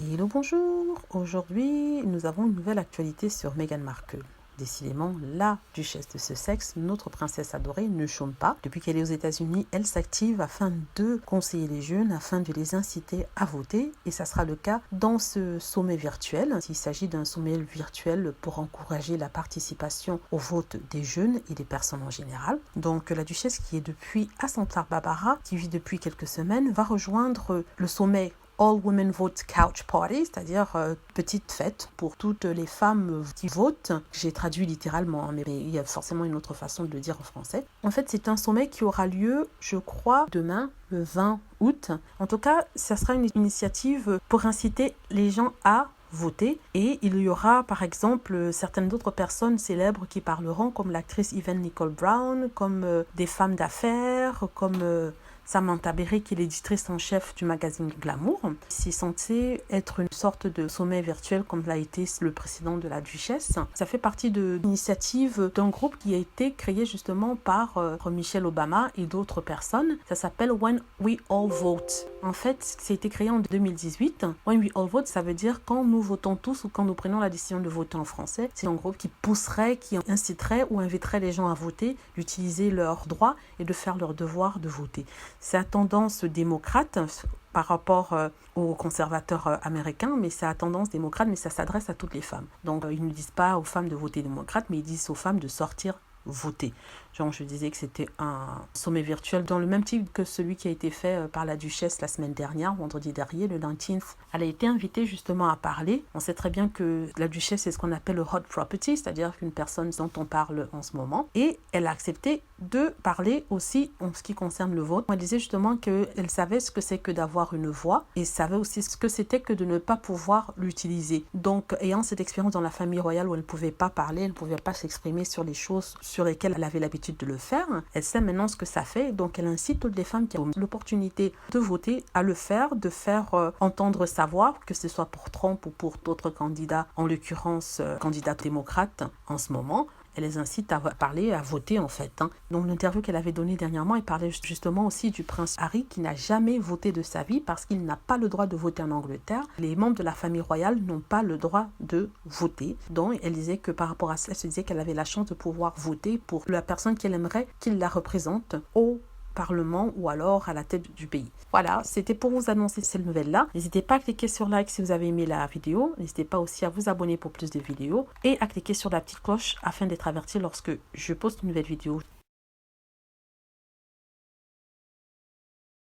Hello, bonjour. Aujourd'hui, nous avons une nouvelle actualité sur Meghan Markle. Décidément, la duchesse de Sussex, notre princesse adorée, ne chôme pas. Depuis qu'elle est aux États-Unis, elle s'active afin de conseiller les jeunes, afin de les inciter à voter. Et ça sera le cas dans ce sommet virtuel. Il s'agit d'un sommet virtuel pour encourager la participation au vote des jeunes et des personnes en général. Donc la duchesse qui est depuis à Santa Barbara, qui vit depuis quelques semaines, va rejoindre le sommet All Women Vote Couch Party, c'est-à-dire petite fête pour toutes les femmes qui votent. J'ai traduit littéralement, mais il y a forcément une autre façon de le dire en français. En fait, c'est un sommet qui aura lieu, je crois, demain, le 20 août. En tout cas, ça sera une initiative pour inciter les gens à voter, et il y aura par exemple certaines autres personnes célèbres qui parleront, comme l'actrice Yvonne Nicole Brown, comme des femmes d'affaires, comme Samantha Berry, qui est l'éditrice en chef du magazine Glamour. C'est censé être une sorte de sommet virtuel comme l'a été le précédent de la duchesse. Ça fait partie de l'initiative d'un groupe qui a été créé justement par Michelle Obama et d'autres personnes. Ça s'appelle When We All Vote. En fait, ça a été créé en 2018. When We All Vote, ça veut dire quand nous votons tous ou quand nous prenons la décision de voter en français. C'est un groupe qui pousserait, qui inciterait ou inviterait les gens à voter, d'utiliser leurs droits et de faire leur devoir de voter. C'est à tendance démocrate par rapport aux conservateurs américains, mais c'est à tendance démocrate, mais ça s'adresse à toutes les femmes. Donc ils ne disent pas aux femmes de voter démocrate, mais ils disent aux femmes de sortir voter. Genre, je disais que c'était un sommet virtuel dans le même type que celui qui a été fait par la duchesse la semaine dernière, vendredi dernier, le 19th. Elle a été invitée justement à parler. On sait très bien que la duchesse, c'est ce qu'on appelle le hot property, c'est-à-dire une personne dont on parle en ce moment. Et elle a accepté de parler aussi en ce qui concerne le vote. Elle disait justement qu'elle savait ce que c'est que d'avoir une voix et savait aussi ce que c'était que de ne pas pouvoir l'utiliser. Donc, ayant cette expérience dans la famille royale où elle ne pouvait pas parler, elle ne pouvait pas s'exprimer sur les choses sur lesquelles elle avait l'habitude de le faire, elle sait maintenant ce que ça fait. Donc, elle incite toutes les femmes qui ont l'opportunité de voter à le faire, de faire entendre sa voix, que ce soit pour Trump ou pour d'autres candidats, en l'occurrence candidats démocrates en ce moment. Elle les incite à parler, à voter en fait. Dans l'interview qu'elle avait donnée dernièrement, elle parlait justement aussi du prince Harry qui n'a jamais voté de sa vie parce qu'il n'a pas le droit de voter en Angleterre. Les membres de la famille royale n'ont pas le droit de voter. Donc elle disait que par rapport à ça, elle se disait qu'elle avait la chance de pouvoir voter pour la personne qu'elle aimerait qu'il la représente au Parlement ou alors à la tête du pays. Voilà, c'était pour vous annoncer cette nouvelle-là. N'hésitez pas à cliquer sur like si vous avez aimé la vidéo. N'hésitez pas aussi à vous abonner pour plus de vidéos et à cliquer sur la petite cloche afin d'être averti lorsque je poste une nouvelle vidéo.